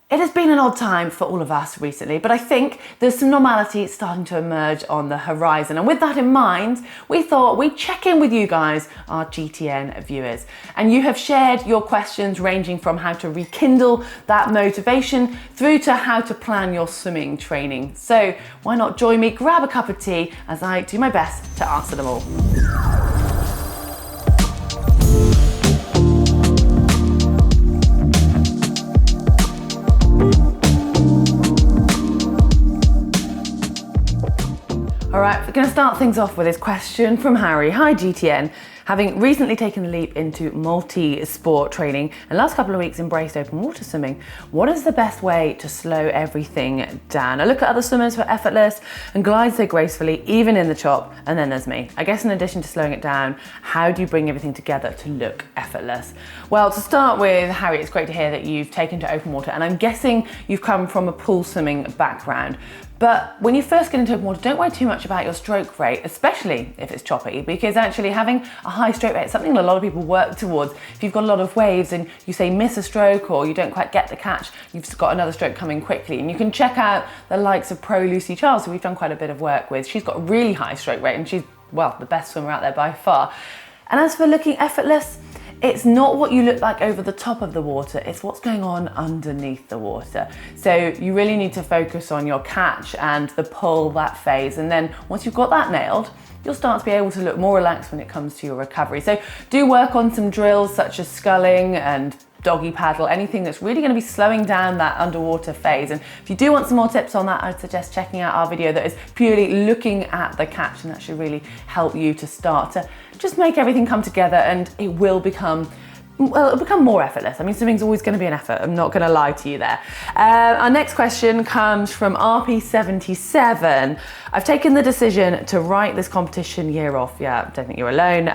It has been an odd time for all of us recently, but I think there's some normality starting to emerge on the horizon. And with that in mind, we thought we'd check in with you guys, our GTN viewers. And you have shared your questions ranging from how to rekindle that motivation through to how to plan your swimming training. So why not join me, grab a cup of tea as I do my best to answer them all. All right, we're going to start things off with this question from Harry. Hi GTN. Having recently taken the leap into multi-sport training and last couple of weeks embraced open water swimming, what is the best way to slow everything down? I look at other swimmers who are effortless and glide so gracefully, even in the chop, and then there's me. I guess in addition to slowing it down, how do you bring everything together to look effortless? Well, to start with, Harry, it's great to hear that you've taken to open water, and I'm guessing you've come from a pool swimming background. But when you first get into open water, don't worry too much about your stroke rate, especially if it's choppy, because actually having a high stroke rate is something that a lot of people work towards. If you've got a lot of waves and you say miss a stroke or you don't quite get the catch, you've got another stroke coming quickly. And you can check out the likes of Pro Lucy Charles, who we've done quite a bit of work with. She's got a really high stroke rate and she's, well, the best swimmer out there by far. And as for looking effortless, it's not what you look like over the top of the water, it's what's going on underneath the water. So you really need to focus on your catch and the pull, that phase. And then once you've got that nailed, you'll start to be able to look more relaxed when it comes to your recovery. So do work on some drills such as sculling and doggy paddle, anything that's really going to be slowing down that underwater phase. And if you do want some more tips on that, I'd suggest checking out our video that is purely looking at the catch, and that should really help you to start to just make everything come together, and it will become, well, it'll become more effortless. I mean, swimming's always going to be an effort. I'm not going to lie to you there. Our next question comes from RP77. I've taken the decision to write this competition year off. Yeah, I don't think you're alone.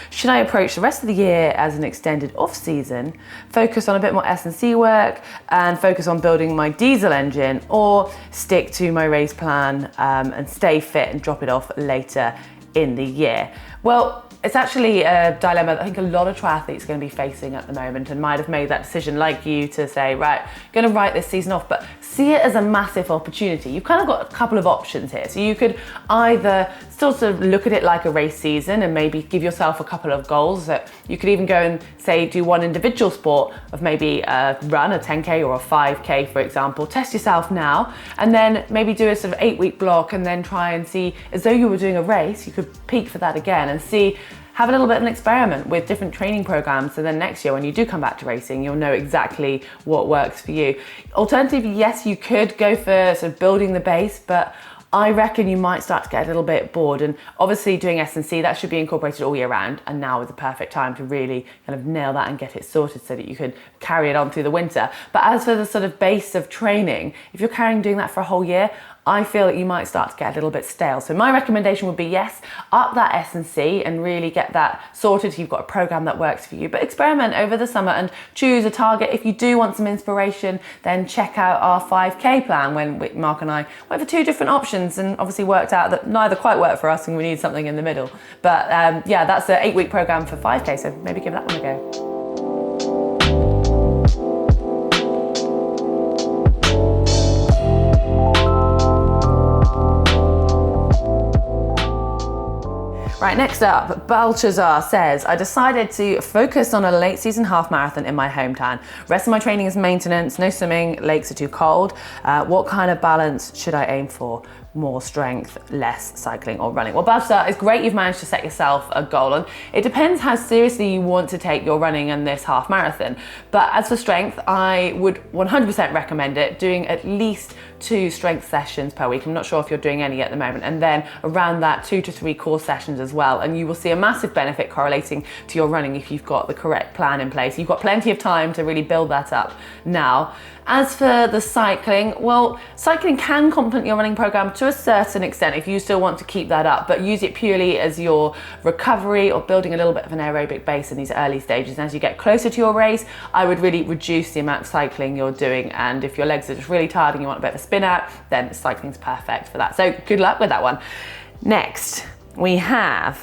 Should I approach the rest of the year as an extended off season, focus on a bit more S&C work and focus on building my diesel engine, or stick to my race plan and stay fit and drop it off later in the year? Well, it's actually a dilemma that I think a lot of triathletes are going to be facing at the moment, and might have made that decision like you to say, right, I'm going to write this season off, but see it as a massive opportunity. You've kind of got a couple of options here. So you could either sort of look at it like a race season and maybe give yourself a couple of goals. That you could even go and say do one individual sport of maybe a run, a 10K or a 5K, for example. Test yourself now, and then maybe do a sort of 8-week block and then try and see, as though you were doing a race, you could peak for that again and see, have a little bit of an experiment with different training programs, so then next year when you do come back to racing, you'll know exactly what works for you. Alternatively, yes, you could go for sort of building the base, but I reckon you might start to get a little bit bored. And obviously doing S&C, that should be incorporated all year round, and now is the perfect time to really kind of nail that and get it sorted so that you can carry it on through the winter. But as for the sort of base of training, if you're doing that for a whole year, I feel that you might start to get a little bit stale. So my recommendation would be, yes, up that S&C and really get that sorted. You've got a program that works for you, but experiment over the summer and choose a target. If you do want some inspiration, then check out our 5K plan, when Mark and I went for 2 different options and obviously worked out that neither quite worked for us and we need something in the middle. But yeah, that's an 8-week program for 5K, so maybe give that one a go. Right, next up, Balchazar says, I decided to focus on a late season half marathon in my hometown. Rest of my training is maintenance, no swimming, lakes are too cold. What kind of balance should I aim for? More strength, less cycling or running? Well, Balchazar, it's great you've managed to set yourself a goal, and it depends how seriously you want to take your running and this half marathon. But as for strength, I would 100% recommend it, doing at least 2 strength sessions per week. I'm not sure if you're doing any at the moment, and then around that 2 to 3 core sessions as well. And you will see a massive benefit correlating to your running if you've got the correct plan in place. You've got plenty of time to really build that up now. As for the cycling, well, cycling can complement your running program to a certain extent if you still want to keep that up, but use it purely as your recovery or building a little bit of an aerobic base in these early stages. And as you get closer to your race, I would really reduce the amount of cycling you're doing. And if your legs are just really tired and you want a bit of a spin out, then cycling's perfect for that. So good luck with that one. Next, We have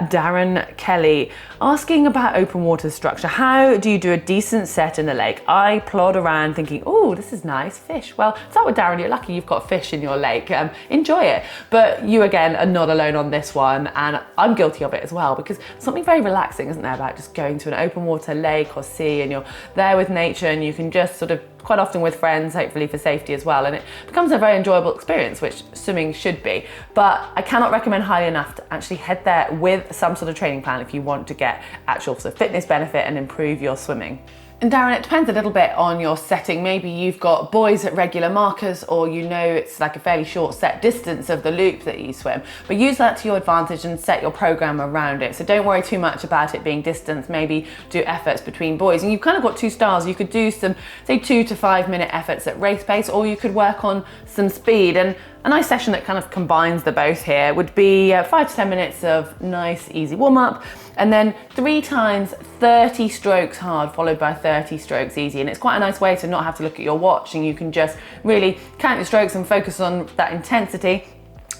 Darren Kelly asking about open water structure. How do you do a decent set in the lake? I plod around thinking, oh, this is nice, fish. Well, start with Darren, you're lucky you've got fish in your lake. Enjoy it. But you, again, are not alone on this one, and I'm guilty of it as well, because something very relaxing, isn't there, about just going to an open water lake or sea, and you're there with nature, and you can just sort of, quite often with friends, hopefully for safety as well, and it becomes a very enjoyable experience, which swimming should be. But I cannot recommend highly enough to actually head there with some sort of training plan if you want to get actual sort of fitness benefit and improve your swimming. And Darren, it depends a little bit on your setting. Maybe you've got buoys at regular markers, or you know it's like a fairly short set distance of the loop that you swim, but use that to your advantage and set your program around it. So don't worry too much about it being distance. Maybe do efforts between buoys, and you've kind of got two styles. You could do some, say, 2 to 5 minute efforts at race pace, or you could work on some speed. And a nice session that kind of combines the both here would be 5 to 10 minutes of nice, easy warm up, and then 3 times 30 strokes hard, followed by 30 strokes easy. And it's quite a nice way to not have to look at your watch, and you can just really count your strokes and focus on that intensity.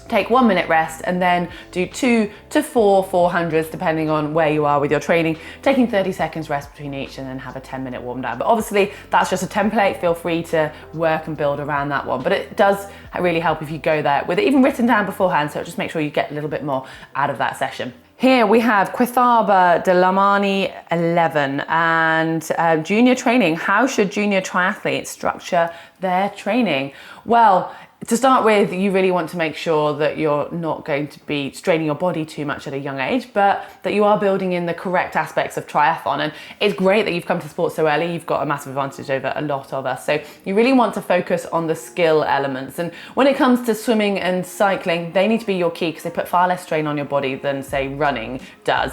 Take 1 minute rest, and then do 2 to 4 400s depending on where you are with your training, taking 30 seconds rest between each, and then have a 10-minute warm down. But obviously that's just a template. Feel free to work and build around that one, but it does really help if you go there with it even written down beforehand, so just make sure you get a little bit more out of that session. Here we have Quithaba Delamani 11 and junior training. How should junior triathletes structure their training? Well, to start with, you really want to make sure that you're not going to be straining your body too much at a young age, but that you are building in the correct aspects of triathlon. And it's great that you've come to sports so early. You've got a massive advantage over a lot of us. So you really want to focus on the skill elements. And when it comes to swimming and cycling, they need to be your key because they put far less strain on your body than, say, running does.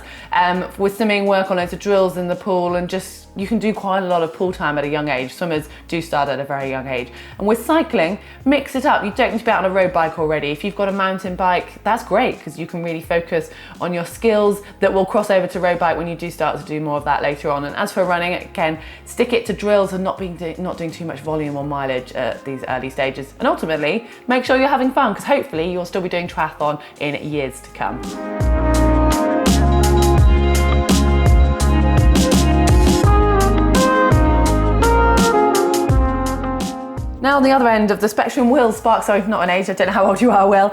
With swimming, work on loads of drills in the pool, and just you can do quite a lot of pool time at a young age. Swimmers do start at a very young age. And with cycling, mix it up. You don't need to be out on a road bike already. If you've got a mountain bike, that's great, because you can really focus on your skills that will cross over to road bike when you do start to do more of that later on. And as for running, again, stick it to drills and not doing too much volume or mileage at these early stages. And ultimately, make sure you're having fun, because hopefully you'll still be doing triathlon in years to come. Now on the other end of the spectrum, Will Sparks, sorry, not an age, I don't know how old you are, Will.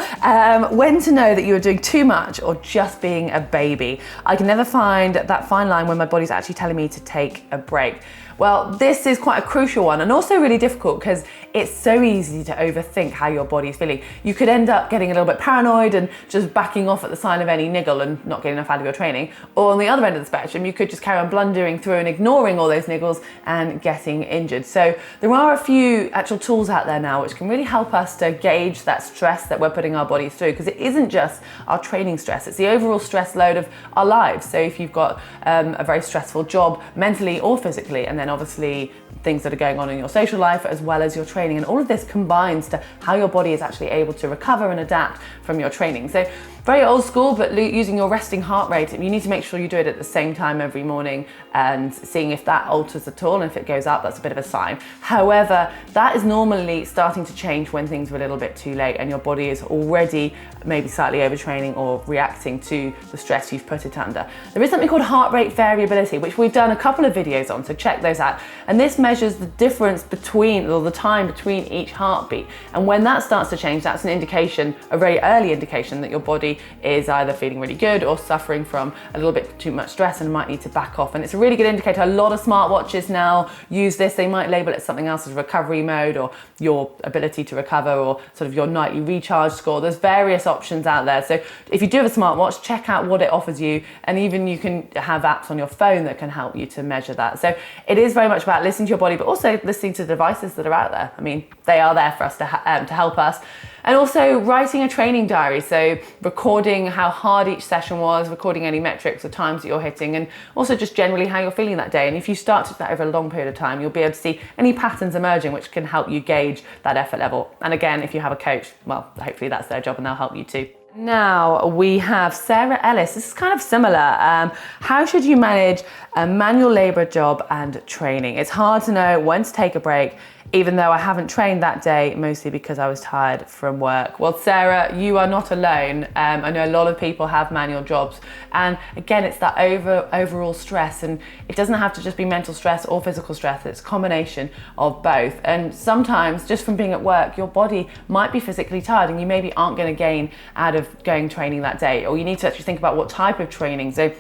When to know that you are doing too much or just being a baby. I can never find that fine line when my body's actually telling me to take a break. Well, this is quite a crucial one, and also really difficult because it's so easy to overthink how your body's feeling. You could end up getting a little bit paranoid and just backing off at the sign of any niggle and not getting enough out of your training. Or on the other end of the spectrum, you could just carry on blundering through and ignoring all those niggles and getting injured. So there are a few actual tools out there now which can really help us to gauge that stress that we're putting our bodies through, because it isn't just our training stress, it's the overall stress load of our lives. So if you've got a very stressful job mentally or physically, and then obviously things that are going on in your social life as well as your training, and all of this combines to how your body is actually able to recover and adapt from your training. So very old school, but using your resting heart rate, you need to make sure you do it at the same time every morning and seeing if that alters at all, and if it goes up, that's a bit of a sign. However, that is normally starting to change when things are a little bit too late and your body is already maybe slightly overtraining or reacting to the stress you've put it under. There is something called heart rate variability, which we've done a couple of videos on, so check those out. And this measures the difference between, or the time between each heartbeat. And when that starts to change, that's an indication, a very early indication, that your body is either feeling really good or suffering from a little bit too much stress and might need to back off. And it's a really good indicator. A lot of smartwatches now use this. They might label it something else as recovery mode, or your ability to recover, or sort of your nightly recharge score. There's various options out there. So if you do have a smartwatch, check out what it offers you, and even you can have apps on your phone that can help you to measure that. So it is very much about listening to your body, but also listening to the devices that are out there. I mean, they are there for us to help us. And also writing a training diary, so recording how hard each session was, recording any metrics or times that you're hitting, and also just generally how you're feeling that day. And if you start to do that over a long period of time, you'll be able to see any patterns emerging which can help you gauge that effort level. And again, if you have a coach, well, hopefully that's their job and they'll help you too. Now we have Sarah Ellis. This is kind of similar. How should you manage a manual labour job and training? It's hard to know when to take a break, even though I haven't trained that day, mostly because I was tired from work. Well, Sarah, you are not alone. I know a lot of people have manual jobs. And again, it's that overall stress, and it doesn't have to just be mental stress or physical stress. It's a combination of both. And sometimes just from being at work, your body might be physically tired and you maybe aren't going to gain out of going training that day, or you need to actually think about what type of training. So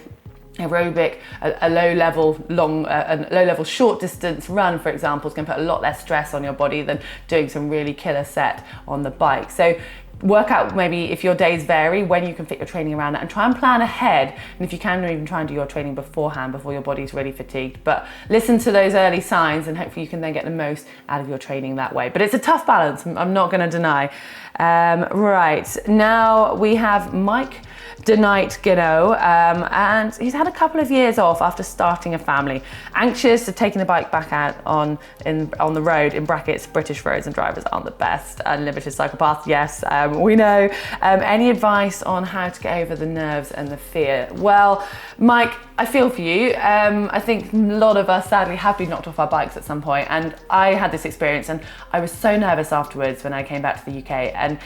aerobic, a low level short distance run, for example, is going to put a lot less stress on your body than doing some really killer set on the bike. So work out maybe if your days vary when you can fit your training around that, and try and plan ahead. And if you can, even try and do your training beforehand, before your body's really fatigued. But listen to those early signs and hopefully you can then get the most out of your training that way. But it's a tough balance, I'm not going to deny. Right, now we have Mike Denight Gino, and he's had a couple of years off after starting a family. Anxious to taking the bike back out on the road, in brackets, British roads and drivers aren't the best. Unlimited cycle paths, yes, we know. Any advice on how to get over the nerves and the fear? Well, Mike, I feel for you. I think a lot of us sadly have been knocked off our bikes at some point, and I had this experience and I was so nervous afterwards when I came back to the UK. And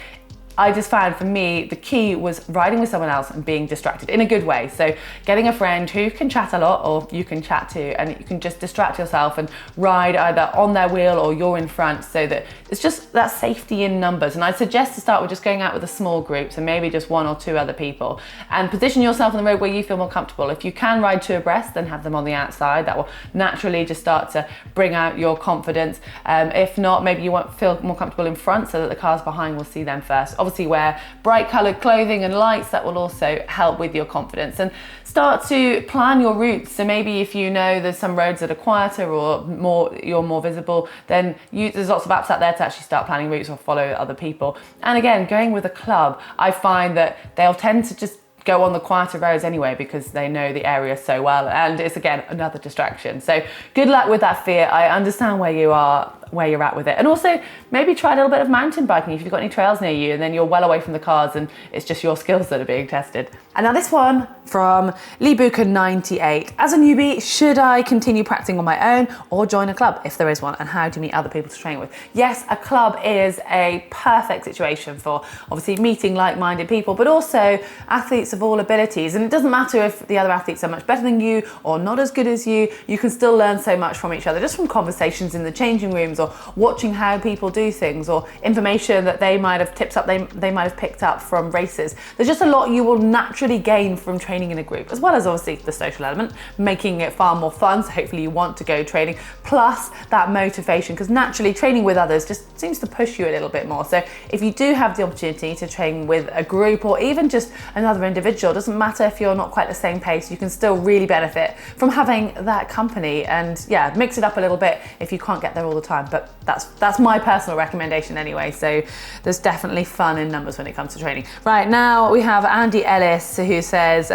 I just found, for me, the key was riding with someone else and being distracted in a good way. So getting a friend who can chat a lot, or you can chat to, and you can just distract yourself and ride either on their wheel or you're in front, so that it's just that safety in numbers. And I'd suggest to start with just going out with a small group, so maybe just 1 or 2 other people, and position yourself on the road where you feel more comfortable. If you can ride 2 abreast, then have them on the outside. That will naturally just start to bring out your confidence. If not, maybe you won't feel more comfortable in front, so that the cars behind will see them first. Obviously wear bright coloured clothing and lights. That will also help with your confidence. And start to plan your routes. So maybe if you know there's some roads that are quieter or you're more visible, then there's lots of apps out there to actually start planning routes or follow other people. And again, going with a club, I find that they'll tend to just go on the quieter roads anyway, because they know the area so well, and it's again another distraction. So good luck with that fear. I understand where you're at with it. And also maybe try a little bit of mountain biking if you've got any trails near you, and then you're well away from the cars and it's just your skills that are being tested. And now this one from Libuka98. As a newbie, should I continue practicing on my own or join a club if there is one? And how do you meet other people to train with? Yes, a club is a perfect situation for obviously meeting like-minded people, but also athletes of all abilities. And it doesn't matter if the other athletes are much better than you or not as good as you, you can still learn so much from each other, just from conversations in the changing rooms, or watching how people do things, or information that they might have tipped up, they might have picked up from races. There's just a lot you will naturally gain from training in a group, as well as obviously the social element, making it far more fun. So hopefully you want to go training, plus that motivation, because naturally training with others just seems to push you a little bit more. So if you do have the opportunity to train with a group, or even just another individual, doesn't matter if you're not quite the same pace, you can still really benefit from having that company. And yeah, mix it up a little bit if you can't get there all the time. But that's my personal recommendation anyway. So there's definitely fun in numbers when it comes to training. Right, now we have Andy Ellis, who says,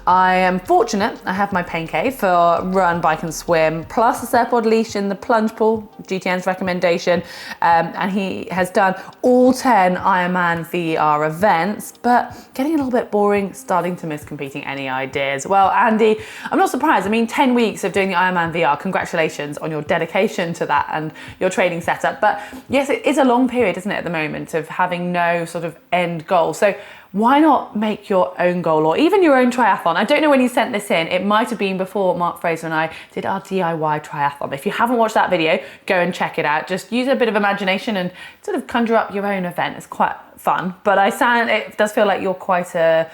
I am fortunate I have my pain cave for run, bike and swim, plus a surfboard leash in the plunge pool, GTN's recommendation, and he has done all 10 Ironman VR events, but getting a little bit boring, starting to miss competing. Any ideas? Well, Andy, I'm not surprised. I mean, 10 weeks of doing the Ironman VR, congratulations on your dedication to that and your training setup. But yes, it is a long period, isn't it, at the moment, of having no sort of end goal. So why not make your own goal, or even your own triathlon? I don't know when you sent this in. It might have been before Mark Fraser and I did our DIY triathlon. If you haven't watched that video, go and check it out. Just use a bit of imagination and sort of conjure up your own event. It's quite fun, but it does feel like you're quite a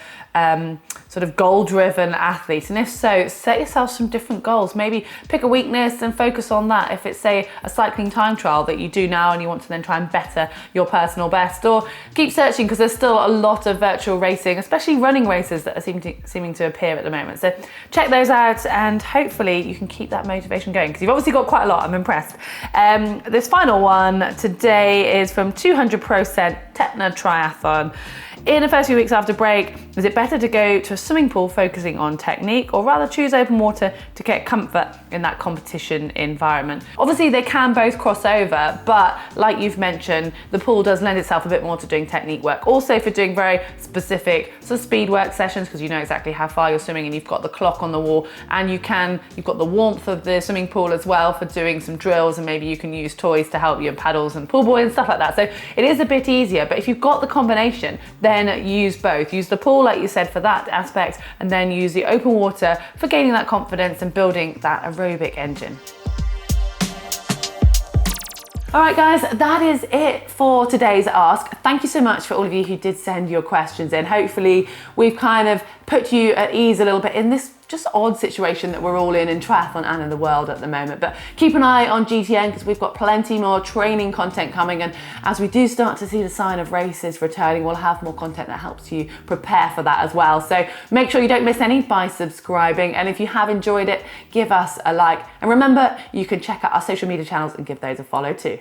sort of goal-driven athlete. And if so, set yourself some different goals. Maybe pick a weakness and focus on that. If it's, say, a cycling time trial that you do now and you want to then try and better your personal best, or keep searching, because there's still a lot of virtual racing, especially running races, that are seeming to appear at the moment. So check those out, and hopefully you can keep that motivation going, because you've obviously got quite a lot. I'm impressed. This final one today is from 200% Tetna triathlon. In the first few weeks after break, is it better to go to a swimming pool focusing on technique, or rather choose open water to get comfort in that competition environment? Obviously they can both cross over, but like you've mentioned, the pool does lend itself a bit more to doing technique work. Also for doing very specific sort of speed work sessions, because you know exactly how far you're swimming and you've got the clock on the wall, and you've got the warmth of the swimming pool as well for doing some drills, and maybe you can use toys to help you, and paddles and pool buoy and stuff like that. So it is a bit easier, but if you've got the combination, then use both. Use the pool, like you said, for that aspect, and then use the open water for gaining that confidence and building that aerobic engine. All right, guys, that is it for today's Ask. Thank you so much for all of you who did send your questions in. Hopefully we've kind of put you at ease a little bit in this just odd situation that we're all in triathlon and in the world at the moment. But keep an eye on GTN, because we've got plenty more training content coming, and as we do start to see the sign of races returning, we'll have more content that helps you prepare for that as well. So make sure you don't miss any by subscribing, and if you have enjoyed it, give us a like. And remember, you can check out our social media channels and give those a follow too.